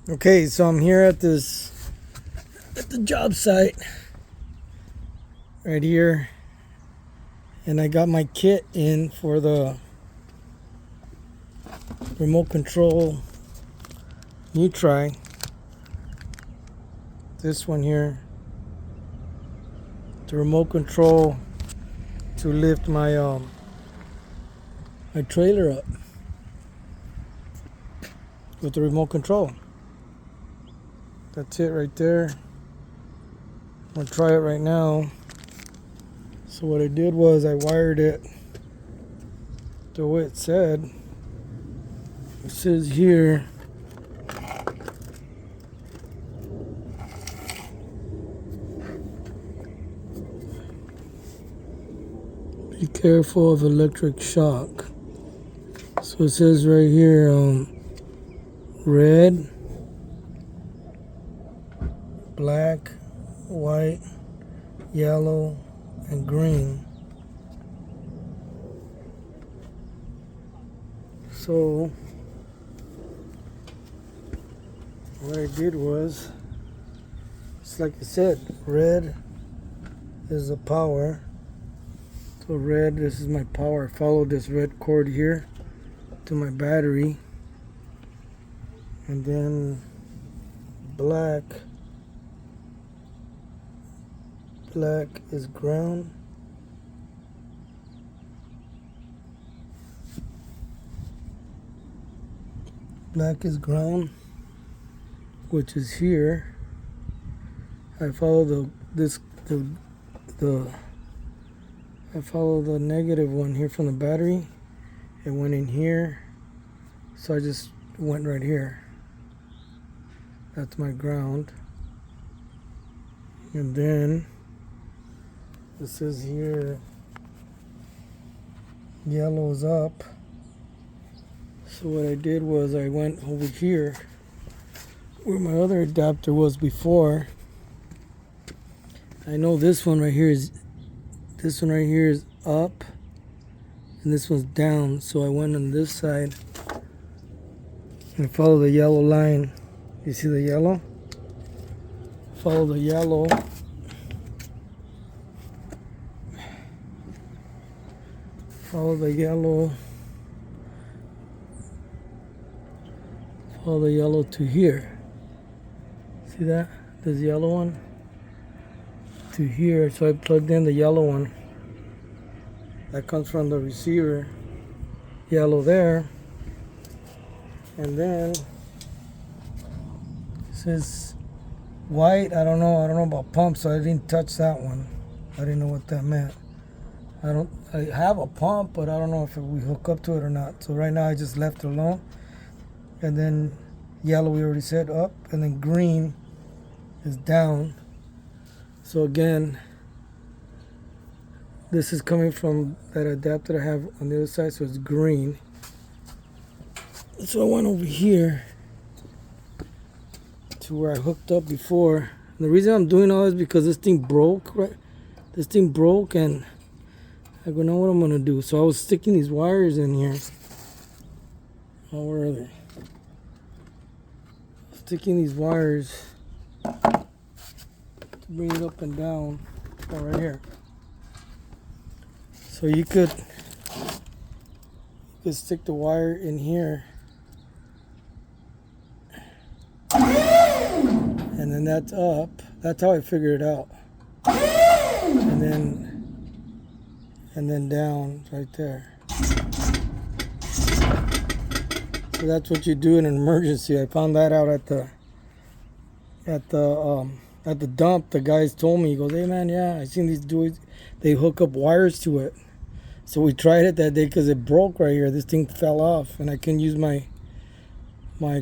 Okay, so I'm here at the job site right here, and I got my kit in for the remote control Nutri. This one here, the remote control to lift my my trailer up with the remote control. That's it right there. I'm gonna try it right now. So what I did was I wired it the way it said. It says here, be careful of electric shock. So it says right here, red, black, white, yellow, and green. So what I did was, it's like I said, red is the power. So red, this is my power. I followed this red cord here to my battery. And then black is ground. Black is ground, which is here. I follow I follow the negative one here from the battery. It went in here, so I just went right here. That's my ground. And then it says here, yellow is up. So what I did was I went over here where my other adapter was before. I know this one right here is up and this one's down, so I went on this side and follow the yellow line. You see the yellow? Follow the yellow. Follow the yellow. Follow the yellow to here. See that? There's the yellow one to here. So I plugged in the yellow one. That comes from the receiver. Yellow there. And then it says white. I don't know about pump, so I didn't touch that one. I didn't know what that meant. I have a pump, but I don't know if we hook up to it or not. So right now I just left it alone. And then yellow we already said up, and then green is down. So again, this is coming from that adapter I have on the other side, so it's green. So I went over here to where I hooked up before. And the reason I'm doing all this is because this thing broke, right? This thing broke, and I go, know what I'm gonna do. So I was sticking these wires in here. Oh, where are they? Sticking these wires to bring it up and down. Oh, right here. So you could stick the wire in here, and then that's up. That's how I figured it out. And then down right there. So that's what you do in an emergency. I found that out at the dump. The guys told me, he goes, hey man, yeah, I seen these dudes, they hook up wires to it. So we tried it that day because it broke right here. This thing fell off and I couldn't use my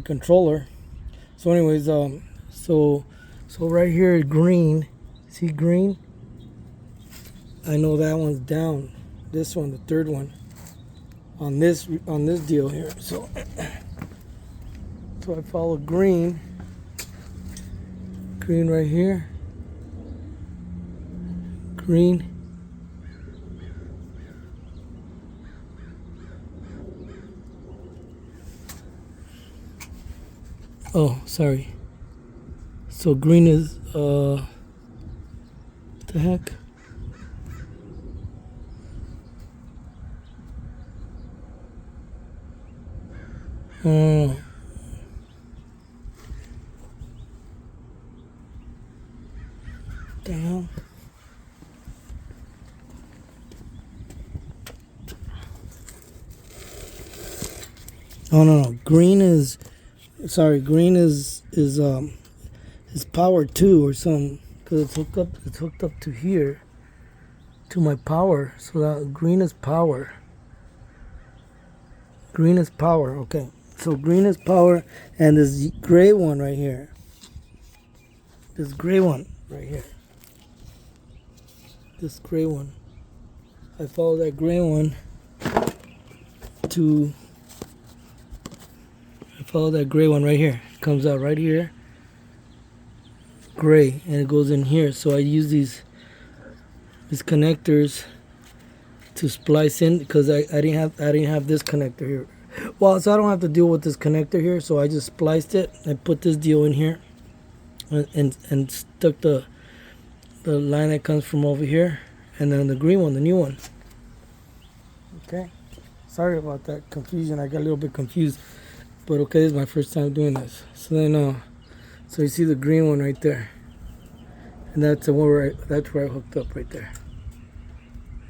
controller. So anyways, so right here, green. See green? I know that one's down. This one, the third one, on this deal here. So I follow green. Green right here. Green. Oh, sorry. So green is what the heck? Oh, the hell? Oh no, green is sorry. Green is power two or something because it's hooked up. It's hooked up to here to my power. So that green is power. Green is power. Okay. So green is power, and this gray one right here. This gray one right here. This gray one. I follow that gray one to. I follow that gray one right here. It comes out right here. Gray, and it goes in here. So I use these connectors to splice in because I didn't have this connector here. Well, so I don't have to deal with this connector here. So I just spliced it and put this deal in here, and stuck the line that comes from over here, and then the green one, the new one. Okay, sorry about that confusion. I got a little bit confused, but okay, this is my first time doing this. So then, so you see the green one right there, and that's the one that's where I hooked up right there,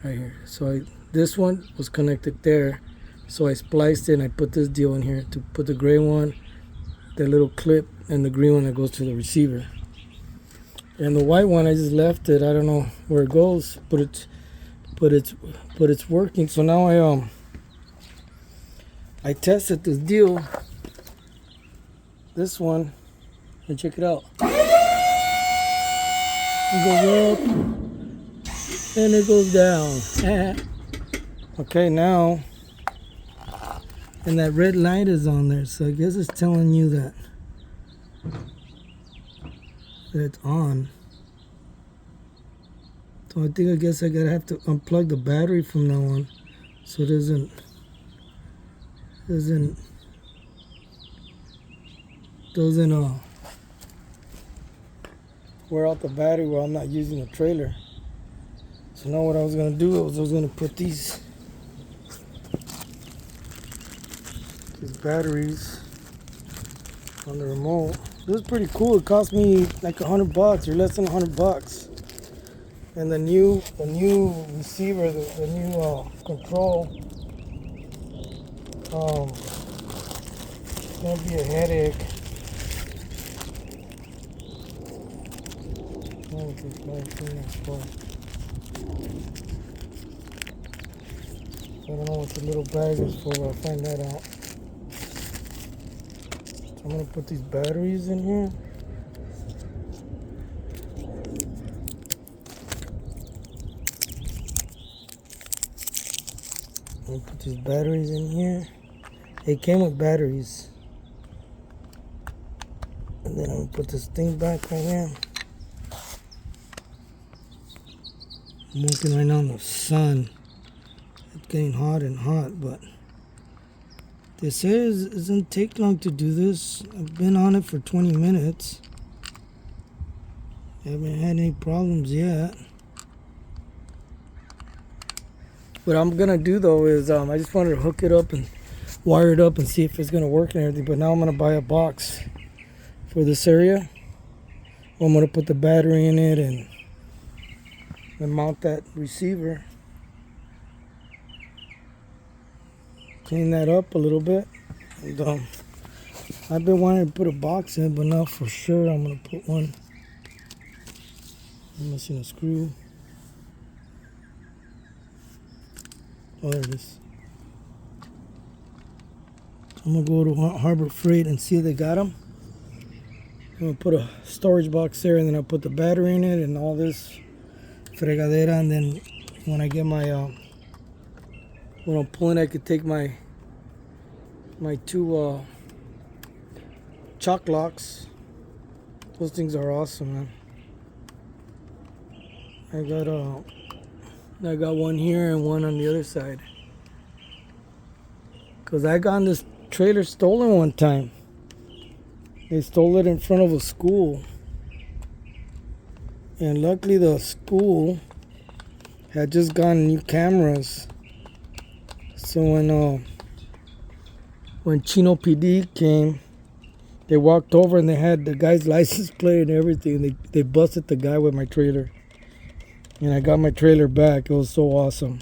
right here. So this one was connected there, so I spliced it and I put this deal in here to put the gray one, the little clip, and the green one that goes to the receiver. And the white one I just left it. I don't know where it goes, but it's working. So now I tested this deal, this one, and check it out. It goes up and it goes down. Okay, now, and that red light is on there, so I guess it's telling you that it's on. So I guess I gotta have to unplug the battery from now on, so it doesn't wear out the battery while I'm not using the trailer. So now what I was gonna do was I was gonna put these batteries on the remote. This is pretty cool. It cost me like $100 or less than $100. And the new receiver, the new control, it's gonna be a headache. I don't know what the little bag is for, but I'll find that out. So I'm gonna put these batteries in here. I'm gonna put these batteries in here. It came with batteries. And then I'm gonna put this thing back right here. I'm working right now in the sun. It's getting hot and hot, but they say it doesn't take long to do this. I've been on it for 20 minutes. I haven't had any problems yet. What I'm gonna do though is I just wanted to hook it up and wire it up and see if it's gonna work and everything. But now I'm gonna buy a box for this area. I'm gonna put the battery in it and mount that receiver. Clean that up a little bit. And I've been wanting to put a box in, but now for sure I'm gonna put one. I'm missing a screw. Oh, there it is. I'm gonna go to Harbor Freight and see if they got them. I'm gonna put a storage box there, and then I'll put the battery in it and all this fregadera. And then when I get my when I'm pulling, I could take my two chock locks. Those things are awesome, man. I got one here and one on the other side. Cause I got this trailer stolen one time. They stole it in front of a school. And luckily the school had just gotten new cameras. So when Chino PD came, they walked over and they had the guy's license plate and everything. They busted the guy with my trailer. And I got my trailer back. It was so awesome.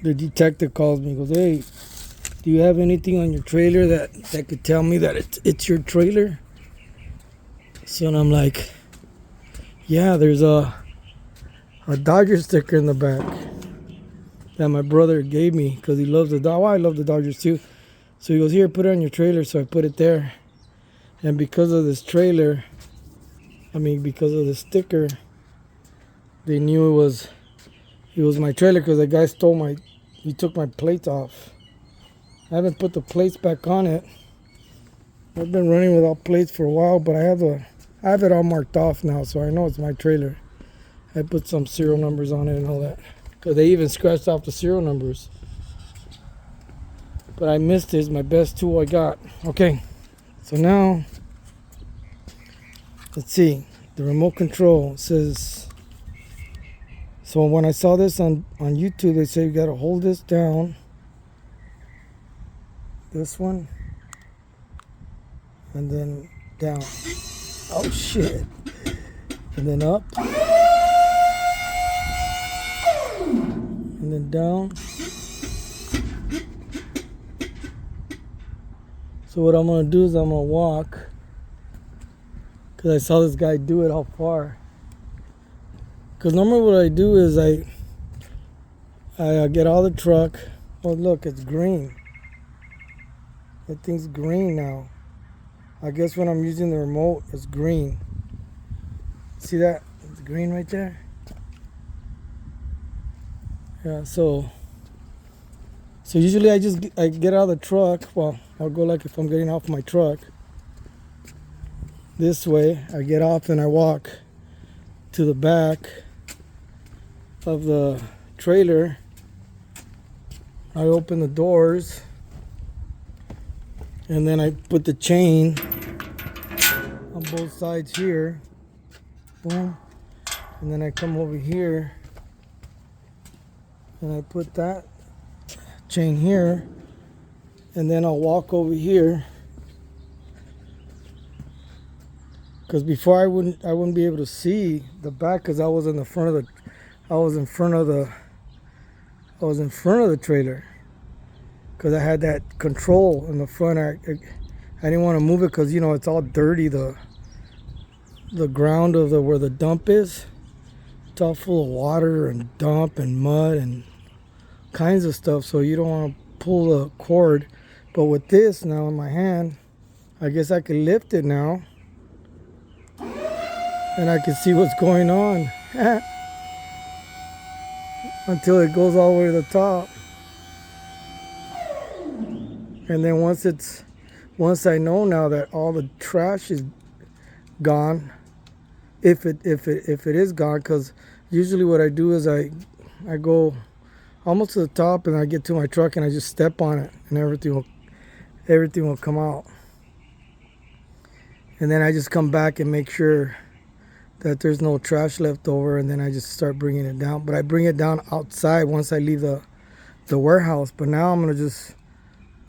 The detective calls me, goes, "Hey, do you have anything on your trailer that could tell me that it's your trailer?" So and I'm like, "Yeah, there's a Dodger sticker in the back that my brother gave me because he loves the Dodgers. Well, I love the Dodgers too." So he goes, "Here, put it on your trailer." So I put it there. And because of this trailer, because of the sticker, they knew it was my trailer because the guy he took my plates off. I haven't put the plates back on it. I've been running without plates for a while, but I have it all marked off now, so I know it's my trailer. I put some serial numbers on it and all that. Because they even scratched off the serial numbers. But I missed it. It's my best tool I got. Okay, so now, let's see. The remote control says... So when I saw this on YouTube, they say you got to hold this down. This one. And then down. Oh, shit. And then up. And then down. So what I'm going to do is I'm going to walk. Because I saw this guy do it how far. Because normally what I do is I get out of the truck. Oh, look, it's green. That thing's green now. I guess when I'm using the remote, it's green. See that? It's green right there. Yeah, so usually I get out of the truck. Well, I'll go like if I'm getting off my truck. This way, I get off and I walk to the back of the trailer. I open the doors and then I put the chain on both sides here. Boom. And then I come over here and I put that chain here, and then I'll walk over here. Because before I wouldn't be able to see the back because I was in front of the trailer because I had that control in the front. I didn't want to move it because it's all dirty. The ground of where the dump is, it's all full of water and dump and mud and kinds of stuff. So you don't want to pull the cord. But with this now in my hand, I guess I can lift it now. And I can see what's going on until it goes all the way to the top. And then once I know now that all the trash is gone, if it is gone, because usually what I do is I go almost to the top and I get to my truck and I just step on it and everything will come out. And then I just come back and make sure that there's no trash left over, and then I just start bringing it down. But I bring it down outside once I leave the warehouse. But now I'm gonna just,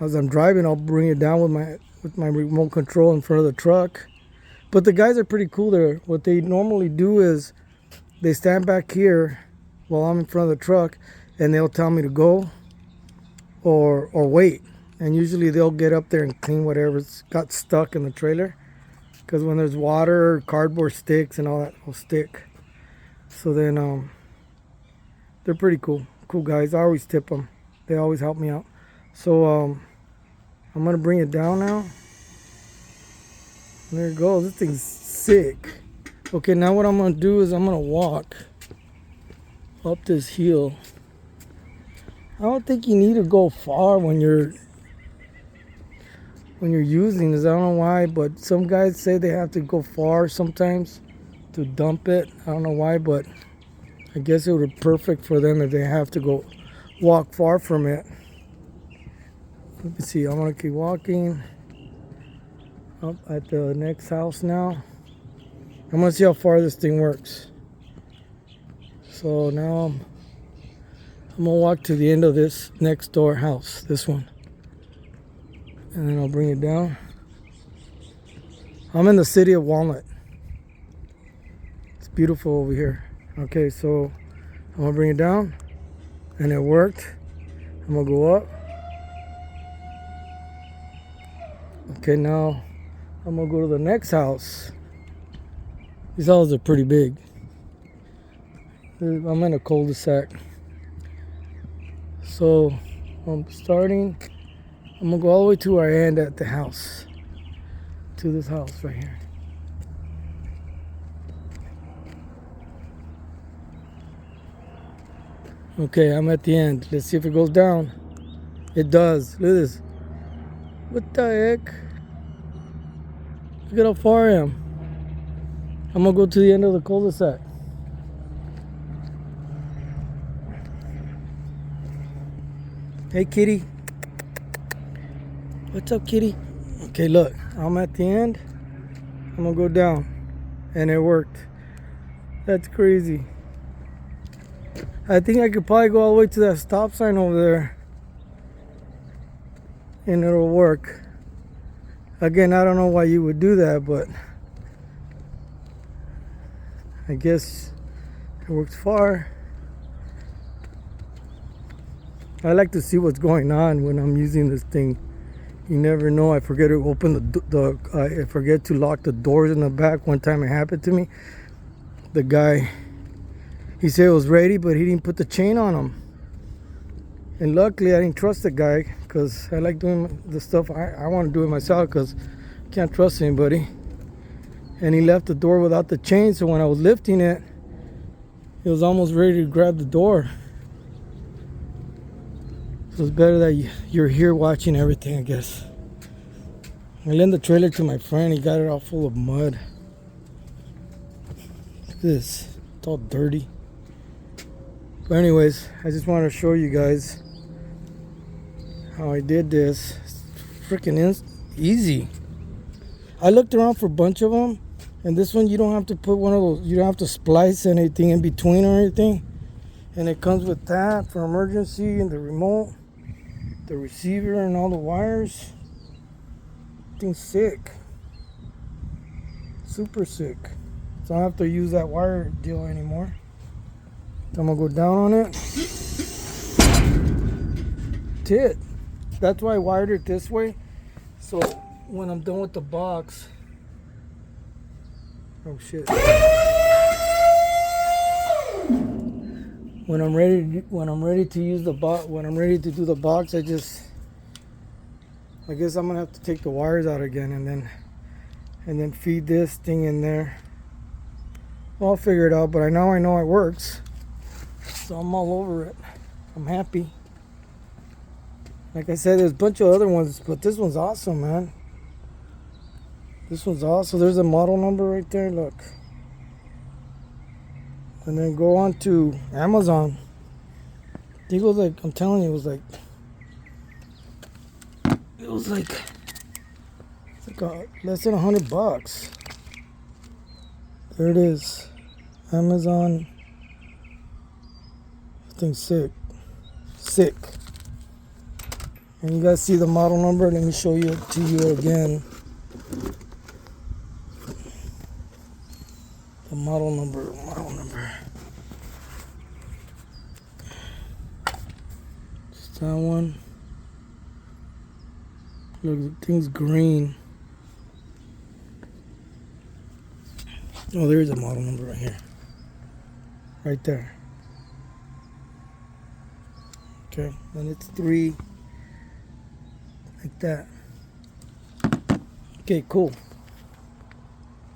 as I'm driving, I'll bring it down with my remote control in front of the truck. But the guys are pretty cool there. What they normally do is they stand back here while I'm in front of the truck, and they'll tell me to go or wait. And usually they'll get up there and clean whatever's got stuck in the trailer. Because when there's water, cardboard sticks and all that will stick. So then they're pretty cool guys. I always tip them. They always help me out. So I'm gonna bring it down now. And there it goes. This thing's sick. Okay, now what I'm gonna do is I'm gonna walk up this hill. I don't think you need to go far when you're using this. I don't know why, but some guys say they have to go far sometimes to dump it. I don't know why, but I guess it would be perfect for them if they have to go walk far from it. Let me see. I'm gonna keep walking. Up at the next house now. I'm gonna see how far this thing works. So now I'm gonna walk to the end of this next door house, this one, and then I'll bring it down. I'm in the city of Walnut. It's beautiful over here. Okay, so I'm gonna bring it down, and it worked. I'm gonna go up. Okay, now I'm gonna go to the next house. These houses are pretty big. I'm in a cul-de-sac. So I'm starting. I'm gonna go all the way to where I end at the house. To this house right here. Okay, I'm at the end. Let's see if it goes down. It does. Look at this. What the heck? Look at how far I am. I'm gonna go to the end of the cul-de-sac. Hey, kitty. What's up, kitty? Okay, look. I'm at the end. I'm gonna go down. And it worked. That's crazy. I think I could probably go all the way to that stop sign over there. And it'll work. Again, I don't know why you would do that, but I guess it works far. I like to see what's going on when I'm using this thing. You never know. I forget to open I forget to lock the doors in the back. One time it happened to me. The guy, he said it was ready, but he didn't put the chain on him. And luckily, I didn't trust the guy because I like doing the stuff I want to do it myself because I can't trust anybody. And he left the door without the chain, so when I was lifting it, it was almost ready to grab the door. So it's better that you're here watching everything, I guess. I lent the trailer to my friend. He got it all full of mud. Look at this. It's all dirty. But anyways, I just want to show you guys how I did this. It's freaking easy. I looked around for a bunch of them, and this one you don't have to put one of those. You don't have to splice anything in between or anything. And it comes with that for emergency and the remote, the receiver, and all the wires. Thing's sick. Super sick. So I don't have to use that wire deal anymore. So I'm gonna go down on it. That's it. That's why I wired it this way. So when I'm done with the box. Oh shit. When I'm ready to use the box, when I'm ready to do the box, I guess I'm gonna have to take the wires out again and then feed this thing in there. Well, I'll figure it out, but I know it works. So I'm all over it. I'm happy. Like I said, there's a bunch of other ones, but this one's awesome, man. This one's awesome. There's a model number right there, look. And then go on to Amazon. I think it was like, I'm telling you, it was like less than $100. There it is. Amazon. This thing's sick. And you guys see the model number. Let me show you to you again. The model number. It's that one. Look, the thing's green. Oh, there is a model number right here. Right there. Okay, and it's 3 like that. Okay, cool.